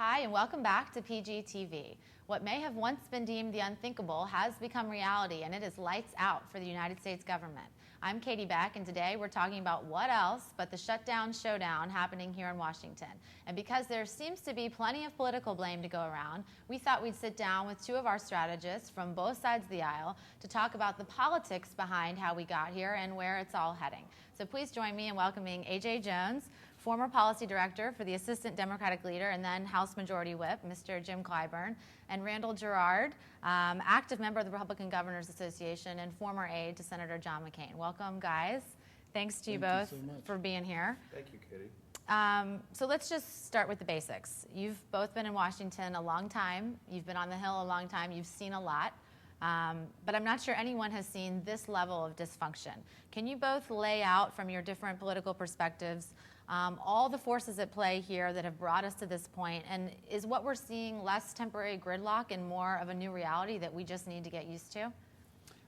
Hi, and welcome back to PGTV. What may have once been deemed the unthinkable has become reality, and it is lights out for the United States government. I'm Katie Beck, and today we're talking about what else but the shutdown showdown happening here in Washington. And because there seems to be plenty of political blame to go around, we thought we'd sit down with two of our strategists from both sides of the aisle to talk about the politics behind how we got here and where it's all heading. So please join me in welcoming A.J. Jones, former policy director for the Assistant Democratic Leader and then House Majority Whip, Mr. Jim Clyburn, and Randall Gerard, active member of the Republican Governors Association and former aide to Senator John McCain. Welcome, guys. Thanks to you both for being here. Thank you, Katie. So let's just start with the basics. You've both been in Washington a long time. You've been on the Hill a long time. You've seen a lot. But I'm not sure anyone has seen this level of dysfunction. Can you both lay out from your different political perspectives all the forces at play here that have brought us to this point? And is what we're seeing less temporary gridlock and more of a new reality that we just need to get used to?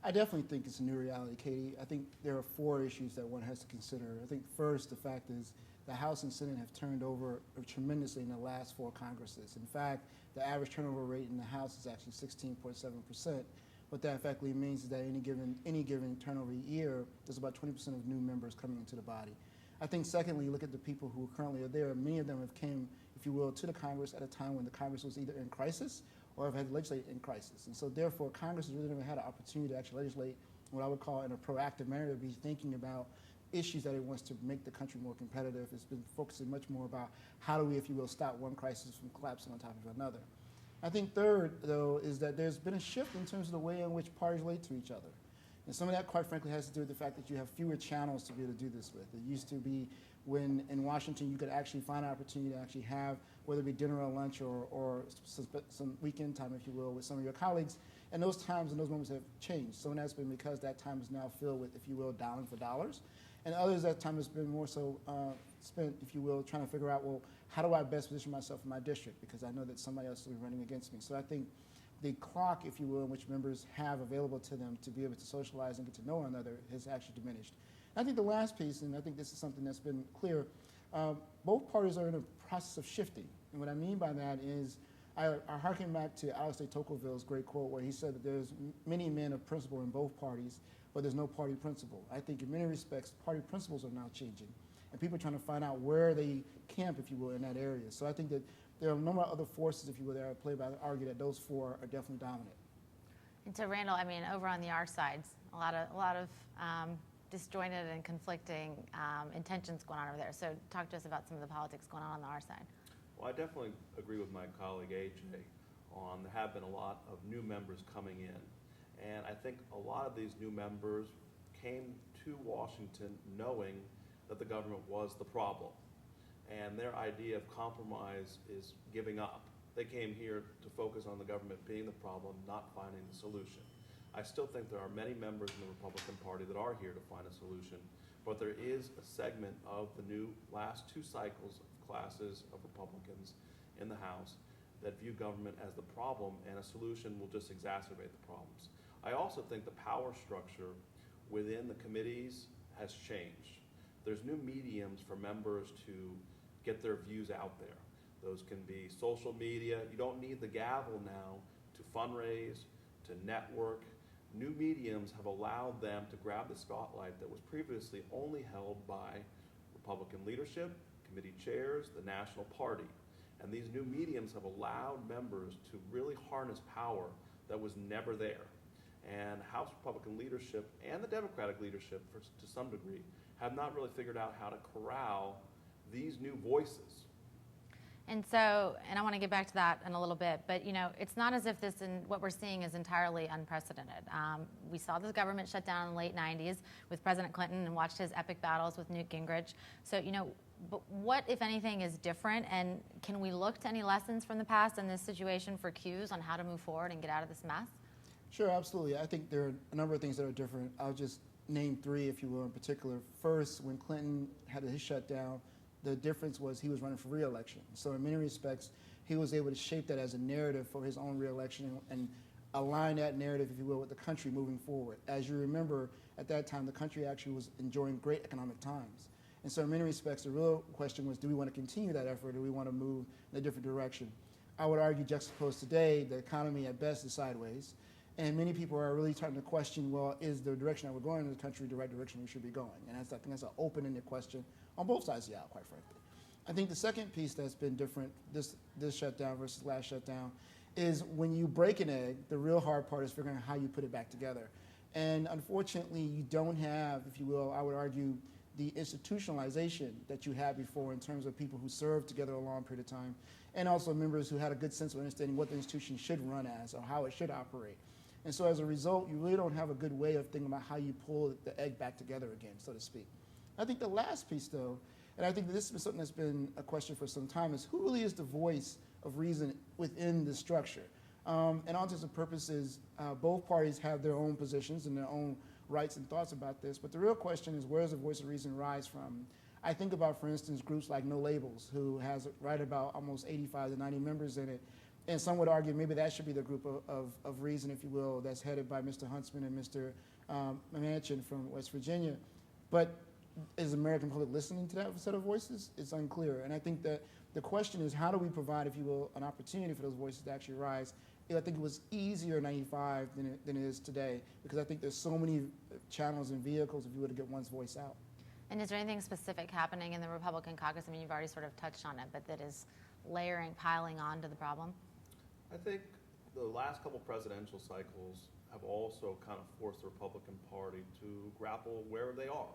I definitely think it's a new reality, Katie. I think there are four issues that one has to consider. I think first, the fact is the House and Senate have turned over tremendously in the last four Congresses. In fact, the average turnover rate in the House is actually 16.7%. What that effectively means is that any given turnover year, there's about 20% of new members coming into the body. I think secondly, look at the people who currently are there. Many of them have came, if you will, to the Congress at a time when the Congress was either in crisis or have had legislate in crisis. And so therefore, Congress has really never had an opportunity to actually legislate what I would call in a proactive manner, to be thinking about issues that it wants to make the country more competitive. It's been focusing much more about how do we, if you will, stop one crisis from collapsing on top of another. I think third, though, is that there's been a shift in terms of the way in which parties relate to each other. And some of that, quite frankly, has to do with the fact that you have fewer channels to be able to do this with. It used to be when in Washington you could actually find an opportunity to actually have, whether it be dinner or lunch or some weekend time, if you will, with some of your colleagues. And those times and those moments have changed. Some of that's been because that time is now filled with, if you will, dialing for dollars. And others, that time has been more so spent, if you will, trying to figure out, well, how do I best position myself in my district? Because I know that somebody else will be running against me. So I think the clock, if you will, in which members have available to them to be able to socialize and get to know one another has actually diminished. And I think the last piece, and I think this is something that's been clear, both parties are in a process of shifting. And what I mean by that is, I harken back to Alex de Tocqueville's great quote where he said that there's many men of principle in both parties, but there's no party principle. I think in many respects, party principles are now changing. And people are trying to find out where they camp, if you will, in that area. So I think that there are a number of other forces, if you will, that are at play, but I would argue that those four are definitely dominant. And so Randall, I mean, over on the our sides, a lot of disjointed and conflicting intentions going on over there. So talk to us about some of the politics going on the our side. Well, I definitely agree with my colleague AJ on there have been a lot of new members coming in. And I think a lot of these new members came to Washington knowing that the government was the problem. And their idea of compromise is giving up. They came here to focus on the government being the problem, not finding the solution. I still think there are many members in the Republican Party that are here to find a solution, but there is a segment of the new last two cycles of classes of Republicans in the House that view government as the problem, and a solution will just exacerbate the problems. I also think the power structure within the committees has changed. There's new mediums for members to get their views out there. Those can be social media. You don't need the gavel now to fundraise, to network. New mediums have allowed them to grab the spotlight that was previously only held by Republican leadership, committee chairs, the national party. And these new mediums have allowed members to really harness power that was never there. And House Republican leadership and the Democratic leadership, to some degree, have not really figured out how to corral these new voices. And so, and I want to get back to that in a little bit, but you know, it's not as if what we're seeing is entirely unprecedented. We saw the government shut down in the late 90s with President Clinton and watched his epic battles with Newt Gingrich. So, you know, but what, if anything, is different, and can we look to any lessons from the past in this situation for cues on how to move forward and get out of this mess? Sure, absolutely. I think there are a number of things that are different. I'll just name three, if you will, in particular. First, when Clinton had his shutdown, the difference was he was running for re-election. So in many respects, he was able to shape that as a narrative for his own re-election and align that narrative, if you will, with the country moving forward. As you remember, at that time, the country actually was enjoying great economic times. And so in many respects, the real question was, do we want to continue that effort, or do we want to move in a different direction? I would argue, juxtaposed today, the economy at best is sideways. And many people are really starting to question, well, is the direction that we're going in the country the right direction we should be going? And I think that's an open-ended question on both sides of the aisle, quite frankly. I think the second piece that's been different this shutdown versus last shutdown is when you break an egg, the real hard part is figuring out how you put it back together. And unfortunately, you don't have, if you will, I would argue, the institutionalization that you had before in terms of people who served together a long period of time, and also members who had a good sense of understanding what the institution should run as or how it should operate. And so as a result, you really don't have a good way of thinking about how you pull the egg back together again, so to speak. I think the last piece, though, and I think that this is something that's been a question for some time, is who really is the voice of reason within the structure? And all intents and purposes, both parties have their own positions and their own rights and thoughts about this, but the real question is, where does the voice of reason rise from? I think about, for instance, groups like No Labels, who has right about almost 85 to 90 members in it, and some would argue maybe that should be the group of reason, if you will, that's headed by Mr. Huntsman and Mr. Manchin from West Virginia. But is the American public listening to that set of voices? It's unclear. And I think that the question is, how do we provide, if you will, an opportunity for those voices to actually rise? I think it was easier in 95 than it is today, because I think there's so many channels and vehicles, if you were to get one's voice out. And is there anything specific happening in the Republican caucus? I mean, you've already sort of touched on it, but that is piling on to the problem? I think the last couple presidential cycles have also kind of forced the Republican Party to grapple where they are.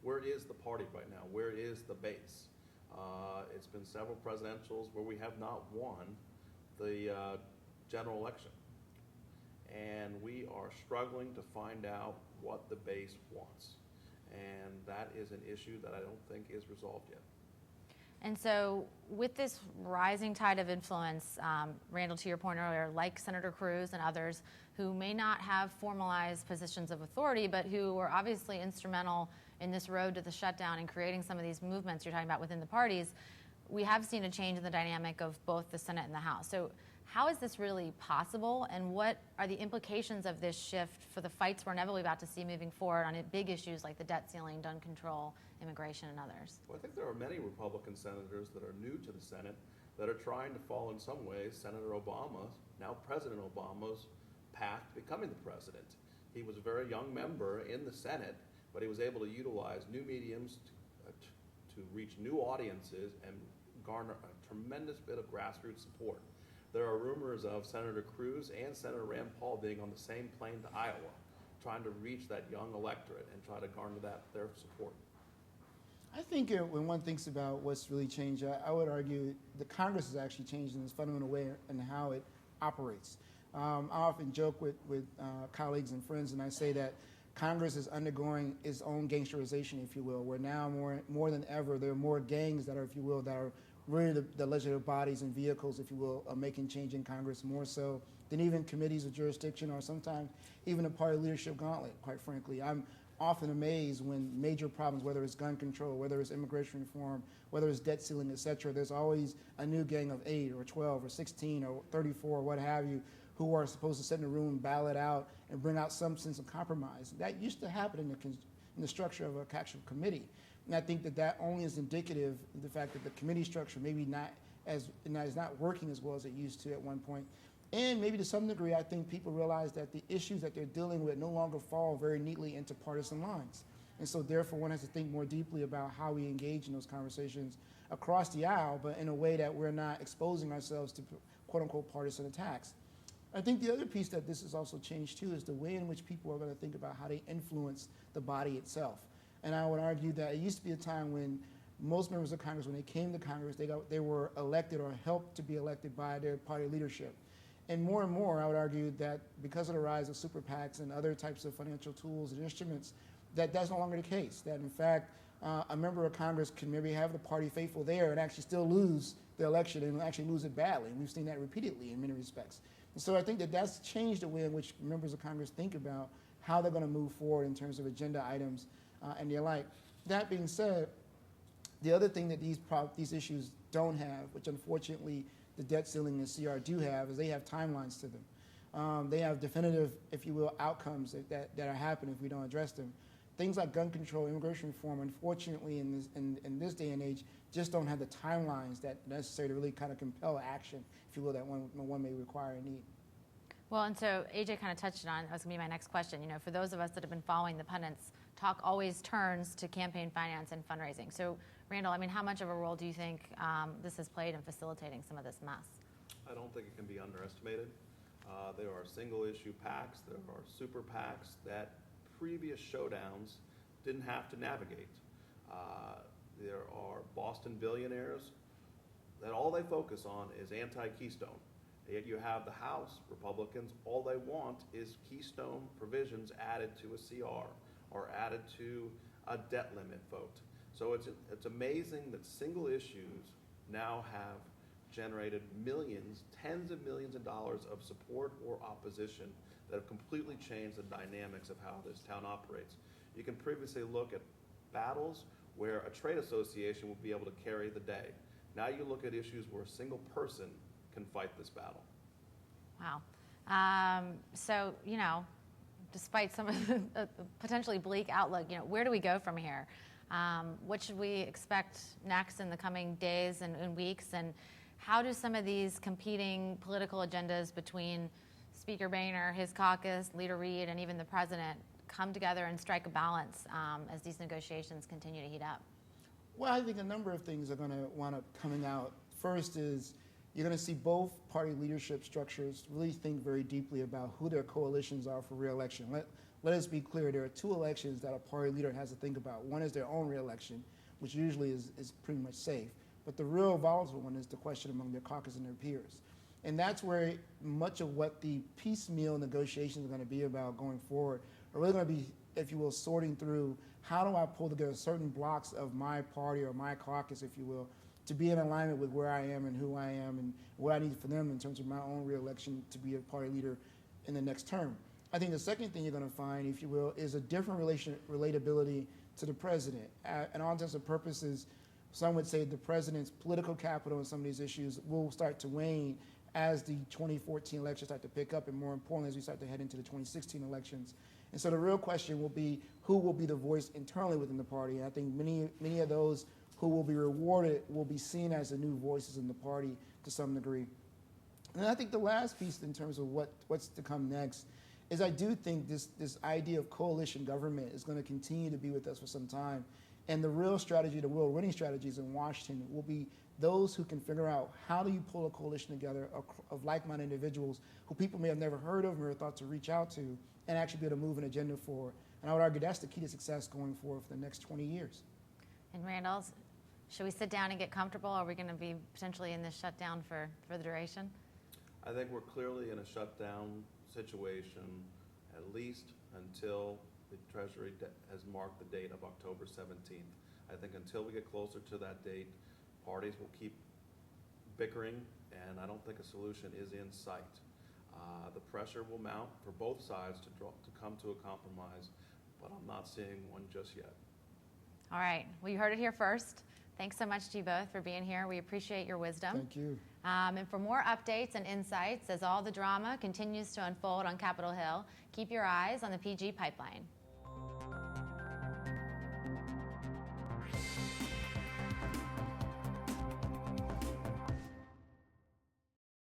Where is the party right now? Where is the base? It's been several presidentials where we have not won the general election. And we are struggling to find out what the base wants. And that is an issue that I don't think is resolved yet. And so with this rising tide of influence, Randall, to your point earlier, like Senator Cruz and others who may not have formalized positions of authority, but who were obviously instrumental in this road to the shutdown and creating some of these movements you're talking about within the parties, we have seen a change in the dynamic of both the Senate and the House. So how is this really possible, and what are the implications of this shift for the fights we're inevitably about to see moving forward on big issues like the debt ceiling, gun control, immigration, and others? Well, I think there are many Republican senators that are new to the Senate that are trying to follow, in some ways, Senator Obama, now President Obama's path to becoming the president. He was a very young member in the Senate, but he was able to utilize new mediums to reach new audiences and garner a tremendous bit of grassroots support. There are rumors of Senator Cruz and Senator Rand Paul being on the same plane to Iowa, trying to reach that young electorate and try to garner their support. I think when one thinks about what's really changed, I would argue the Congress has actually changed in its fundamental way in how it operates. I often joke with colleagues and friends, and I say that Congress is undergoing its own gangsterization, if you will, where now more than ever there are more gangs that are, if you will, that are really the legislative bodies and vehicles, if you will, of making change in Congress, more so than even committees of jurisdiction or sometimes even a party leadership gauntlet, quite frankly. I'm often amazed when major problems, whether it's gun control, whether it's immigration reform, whether it's debt ceiling, et cetera, there's always a new gang of 8 or 12 or 16 or 34 or what have you who are supposed to sit in a room, ballot out, and bring out some sense of compromise. That used to happen in the structure of an actual committee. And I think that only is indicative of the fact that the committee structure maybe is not working as well as it used to at one point. And maybe to some degree, I think people realize that the issues that they're dealing with no longer fall very neatly into partisan lines. And so therefore, one has to think more deeply about how we engage in those conversations across the aisle, but in a way that we're not exposing ourselves to quote-unquote partisan attacks. I think the other piece that this has also changed too is the way in which people are going to think about how they influence the body itself. And I would argue that it used to be a time when most members of Congress, when they came to Congress, they were elected or helped to be elected by their party leadership. And more, I would argue that because of the rise of super PACs and other types of financial tools and instruments, that's no longer the case. That in fact, a member of Congress can maybe have the party faithful there and actually still lose the election and actually lose it badly. And we've seen that repeatedly in many respects. And so I think that's changed the way in which members of Congress think about how they're going to move forward in terms of agenda items and the like. That being said, the other thing that these issues don't have, which unfortunately the debt ceiling and CR do have, is they have timelines to them. They have definitive, if you will, outcomes that are happening if we don't address them. things like gun control, immigration reform, unfortunately, in this day and age, just don't have the timelines that necessary to really kind of compel action, if you will, that one may require and need. Well, and so AJ kind of touched on, that was going to be my next question. You know, for those of us that have been following the pundits, talk always turns to campaign finance and fundraising. So, Randall, I mean, how much of a role do you think this has played in facilitating some of this mess? I don't think it can be underestimated. There are single-issue PACs, there are super PACs that previous showdowns didn't have to navigate. There are Boston billionaires that all they focus on is anti-Keystone. Yet you have the House Republicans, all they want is Keystone provisions added to a CR or added to a debt limit vote. So it's amazing that single issues now have generated millions, tens of millions of dollars of support or opposition that have completely changed the dynamics of how this town operates. You can previously look at battles where a trade association will be able to carry the day. Now you look at issues where a single person can fight this battle. Wow. So, you know, despite some of the potentially bleak outlook, you know, where do we go from here? What should we expect next in the coming days and weeks? And how do some of these competing political agendas between Speaker Boehner, his caucus, Leader Reid, and even the president come together and strike a balance as these negotiations continue to heat up? Well, I think a number of things are going to wind up coming out. First is you're going to see both party leadership structures really think very deeply about who their coalitions are for re-election. Let us be clear, there are two elections that a party leader has to think about. One is their own re-election, which usually is pretty much safe. But the real volatile one is the question among their caucus and their peers. And that's where much of what the piecemeal negotiations are going to be about going forward are really going to be, if you will, sorting through how do I pull together certain blocks of my party or my caucus, if you will, to be in alignment with where I am and who I am and what I need for them in terms of my own re-election to be a party leader in the next term. I think the second thing you're going to find, if you will, is a different relatability to the president. And all intents and purposes, some would say the president's political capital in some of these issues will start to wane as the 2014 elections start to pick up, and more importantly, as we start to head into the 2016 elections. And so the real question will be who will be the voice internally within the party. And I think many of those who will be rewarded will be seen as the new voices in the party to some degree. And I think the last piece in terms of what's to come next is I do think this idea of coalition government is going to continue to be with us for some time. And the real strategy, the real winning strategies in Washington will be those who can figure out how do you pull a coalition together of like-minded individuals who people may have never heard of or thought to reach out to and actually be able to move an agenda for. And I would argue that's the key to success going forward for the next 20 years. And Randall, should we sit down and get comfortable? Are we going to be potentially in this shutdown for the duration? I think we're clearly in a shutdown situation at least until the Treasury has marked the date of October 17th. I think until we get closer to that date, parties will keep bickering, and I don't think a solution is in sight. The pressure will mount for both sides to come to a compromise, but I'm not seeing one just yet. All right. Well, you heard it here first. Thanks so much to you both for being here. We appreciate your wisdom. Thank you. And for more updates and insights as all the drama continues to unfold on Capitol Hill, keep your eyes on the PG pipeline.